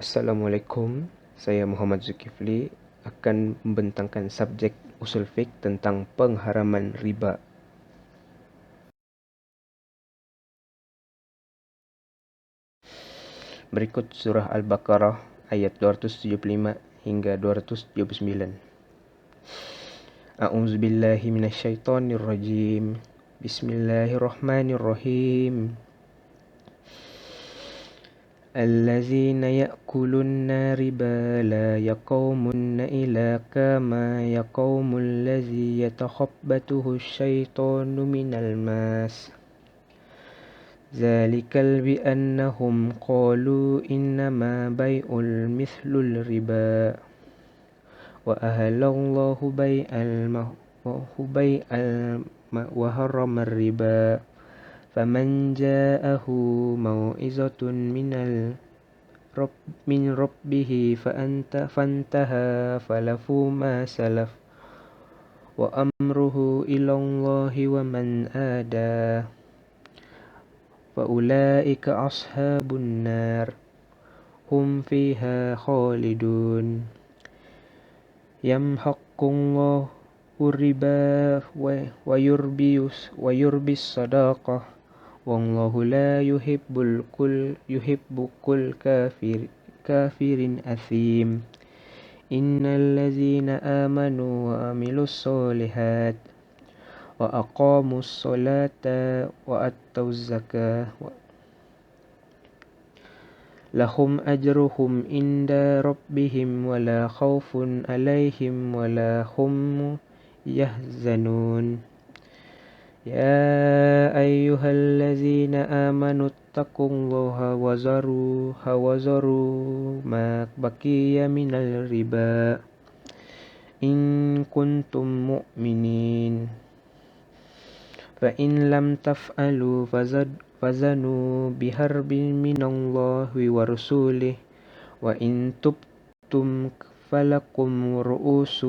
Assalamualaikum, saya Muhammad Zulkifli akan membentangkan subjek usul fiqh tentang pengharaman riba. Berikut surah Al-Baqarah ayat 275 hingga 279. A'udzubillahi minasyaitonirrajim. Bismillahirrahmanirrahim. الذين يأكلون ربا لا يقومون إلا كما يقوم الذي يتخبطه الشيطان من المس ذلك بأنهم قالوا إنما بيع مثل الربا وأهل الله بيع وحرم الربا فمن جاءه موعظة من ربه فانتهى فله ما سلف وأمره إلى الله ومن آدى فأولئك أصحاب النار هم فيها خالدون يمحق الله الربا ويربي الصدقة والله لا يحب كل كافر أثيم إن الذين آمنوا وعملوا الصالحات وأقاموا الصلاة وآتوا الزكاة لهم أجرهم عند ربهم ولا خوف عليهم ولا هم يحزنون يا أيها الذين آمنوا اتقوا الله وذروا ما بقي من الربا إن كنتم مؤمنين فإن لم تفعلوا فزنوا بحرب من الله ورسوله وإن تبتم فلكم رؤوس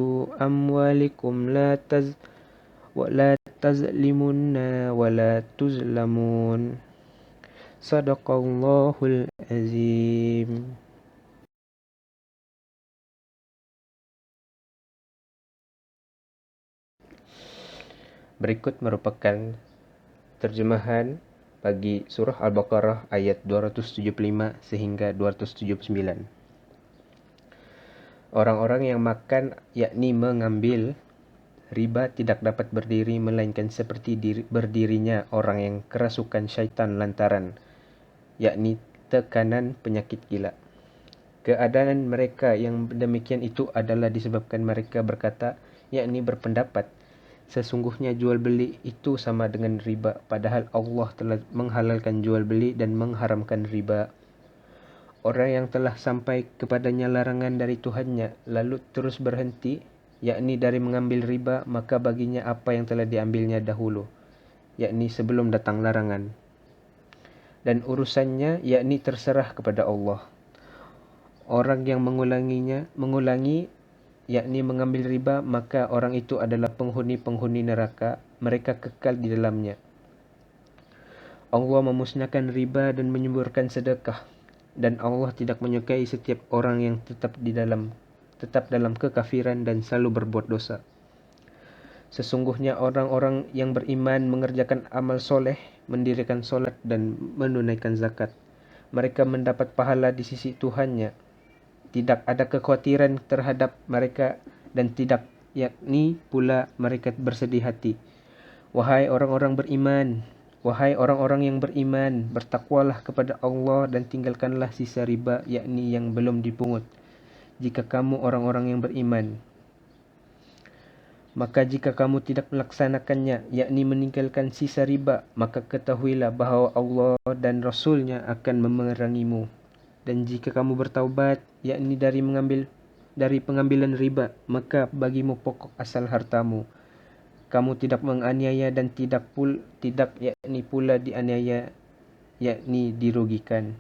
أموالكم ولا تظلمون ولا تظلمون صدق الله العظيم. Berikut merupakan terjemahan bagi surah Al-Baqarah ayat 275 sehingga 279. Orang-orang yang makan, yakni mengambil riba, tidak dapat berdiri melainkan seperti berdirinya orang yang kerasukan syaitan lantaran, yakni tekanan penyakit gila. Keadaan mereka yang demikian itu adalah disebabkan mereka berkata, yakni berpendapat, sesungguhnya jual beli itu sama dengan riba, padahal Allah telah menghalalkan jual beli dan mengharamkan riba. Orang yang telah sampai kepadanya larangan dari Tuhannya lalu terus berhenti, yakni dari mengambil riba, maka baginya apa yang telah diambilnya dahulu, yakni sebelum datang larangan, dan urusannya yakni terserah kepada Allah. Orang yang mengulangi yakni mengambil riba, maka orang itu adalah penghuni neraka, mereka kekal di dalamnya. Allah memusnahkan riba dan menyuburkan sedekah, dan Allah tidak menyukai setiap orang yang tetap dalam kekafiran dan selalu berbuat dosa. Sesungguhnya orang-orang yang beriman mengerjakan amal soleh, mendirikan solat dan menunaikan zakat, mereka mendapat pahala di sisi Tuhannya. Tidak ada kekhawatiran terhadap mereka dan tidak yakni pula mereka bersedih hati. Wahai orang-orang yang beriman, bertakwalah kepada Allah dan tinggalkanlah sisa riba, yakni yang belum dipungut, jika kamu orang-orang yang beriman. Maka jika kamu tidak melaksanakannya, yakni meninggalkan sisa riba, maka ketahuilah bahawa Allah dan Rasul-Nya akan memerangimu. Dan jika kamu bertaubat, yakni dari pengambilan riba, maka bagimu pokok asal hartamu. Kamu tidak menganiaya dan tidak yakni pula dianiaya, yakni dirugikan.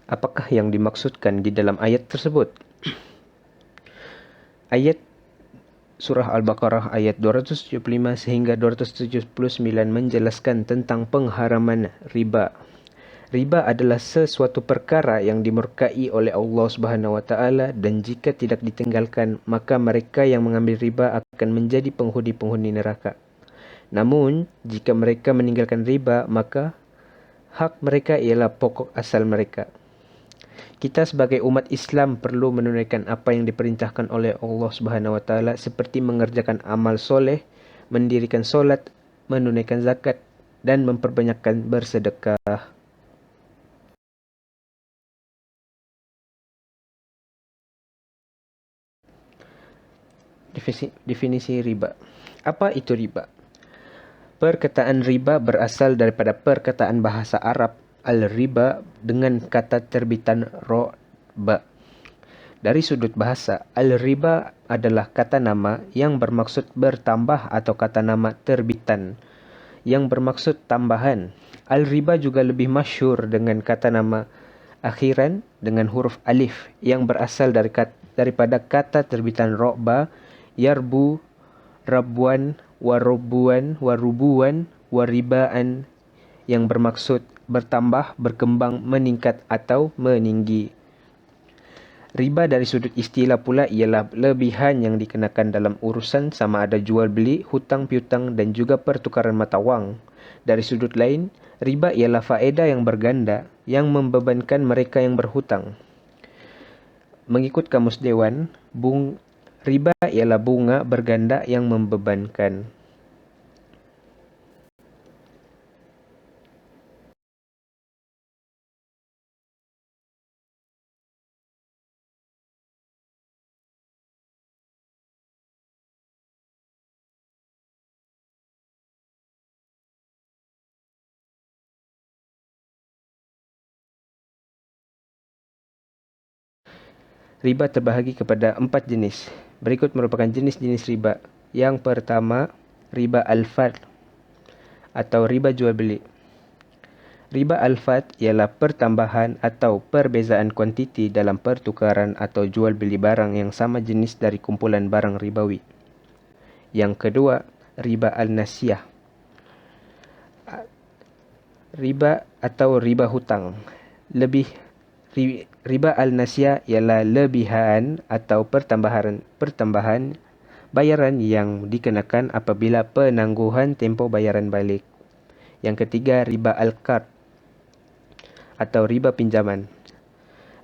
Apakah yang dimaksudkan di dalam ayat tersebut? Ayat surah Al-Baqarah ayat 275 sehingga 279 menjelaskan tentang pengharaman riba. Riba adalah sesuatu perkara yang dimurkai oleh Allah Subhanahu Wa Taala, dan jika tidak ditinggalkan, maka mereka yang mengambil riba akan menjadi penghuni-penghuni neraka. Namun, jika mereka meninggalkan riba, maka hak mereka ialah pokok asal mereka. Kita sebagai umat Islam perlu menunaikan apa yang diperintahkan oleh Allah Subhanahu Wa Taala, seperti mengerjakan amal soleh, mendirikan solat, menunaikan zakat, dan memperbanyakkan bersedekah. Definisi riba. Apa itu riba? Perkataan riba berasal daripada perkataan bahasa Arab al-riba dengan kata terbitan roba. Dari sudut bahasa, al-riba adalah kata nama yang bermaksud bertambah atau kata nama terbitan yang bermaksud tambahan. Al-riba juga lebih masyhur dengan kata nama akhiran dengan huruf alif yang berasal daripada kata terbitan roba, yarbu, rabuan, warubuan, waribaan yang bermaksud bertambah, berkembang, meningkat atau meninggi. Riba dari sudut istilah pula ialah lebihan yang dikenakan dalam urusan sama ada jual beli, hutang piutang dan juga pertukaran mata wang. Dari sudut lain, riba ialah faedah yang berganda yang membebankan mereka yang berhutang. Mengikut Kamus Dewan, riba ialah bunga berganda yang membebankan. Riba terbahagi kepada 4 jenis. Berikut merupakan jenis-jenis riba. Yang pertama, riba al-fadl atau riba jual beli. Riba al-fadl ialah pertambahan atau perbezaan kuantiti dalam pertukaran atau jual beli barang yang sama jenis dari kumpulan barang ribawi. Yang kedua, riba al-nasiyah. Riba atau riba hutang. Riba al-nasiyah ialah lebihan atau pertambahan bayaran yang dikenakan apabila penangguhan tempoh bayaran balik. Yang ketiga, riba al-qard atau riba pinjaman.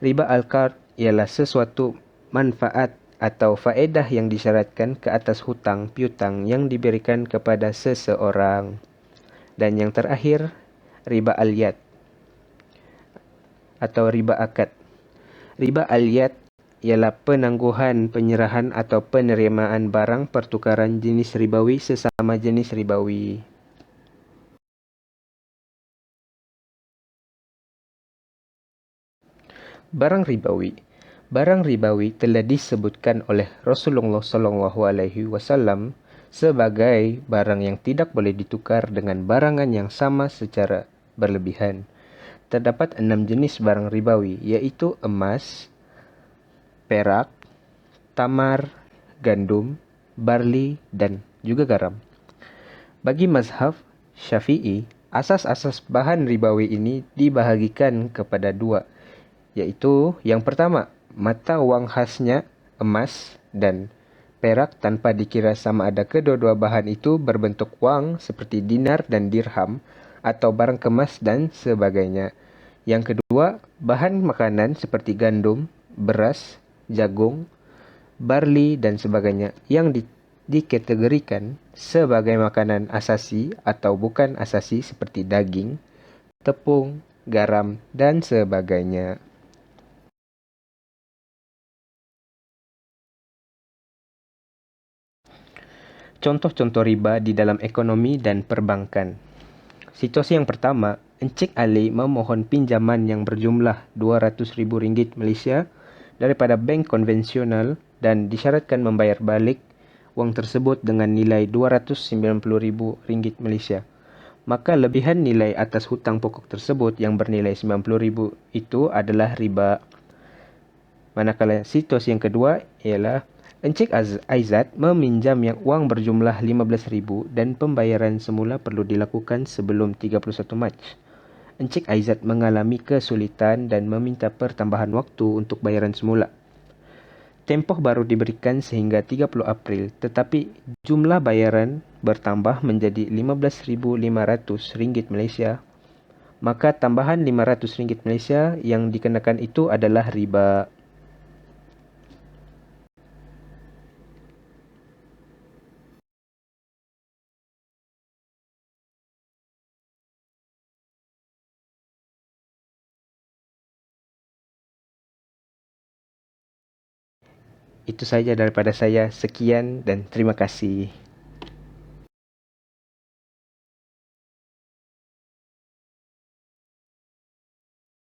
Riba al-qard ialah sesuatu manfaat atau faedah yang disyaratkan ke atas hutang piutang yang diberikan kepada seseorang. Dan yang terakhir, riba al-yad atau riba akad. Riba al-yad ialah penangguhan penyerahan atau penerimaan barang pertukaran jenis ribawi sesama jenis ribawi. Barang ribawi. Barang ribawi telah disebutkan oleh Rasulullah SAW sebagai barang yang tidak boleh ditukar dengan barangan yang sama secara berlebihan. Terdapat 6 jenis barang ribawi, iaitu emas, perak, tamar, gandum, barli, dan juga garam. Bagi mazhab Syafi'i, asas-asas bahan ribawi ini dibahagikan kepada 2, iaitu yang pertama, mata wang khasnya emas dan perak tanpa dikira sama ada kedua-dua bahan itu berbentuk wang seperti dinar dan dirham atau barang kemas dan sebagainya. Yang kedua, bahan makanan seperti gandum, beras, jagung, barli dan sebagainya yang dikategorikan sebagai makanan asasi atau bukan asasi seperti daging, tepung, garam dan sebagainya. Contoh-contoh riba di dalam ekonomi dan perbankan. Situasi yang pertama, Encik Ali memohon pinjaman yang berjumlah RM200,000 Malaysia daripada bank konvensional dan disyaratkan membayar balik wang tersebut dengan nilai RM290,000 Malaysia. Maka lebihan nilai atas hutang pokok tersebut yang bernilai RM90,000 itu adalah riba. Manakala situasi yang kedua ialah Encik Aizat meminjam yang uang berjumlah 15,000 dan pembayaran semula perlu dilakukan sebelum 31 Mac. Encik Aizat mengalami kesulitan dan meminta pertambahan waktu untuk bayaran semula. Tempoh baru diberikan sehingga 30 April, tetapi jumlah bayaran bertambah menjadi RM15,500 Malaysia. Maka tambahan RM500 Malaysia yang dikenakan itu adalah riba. Itu saja daripada saya. Sekian dan terima kasih.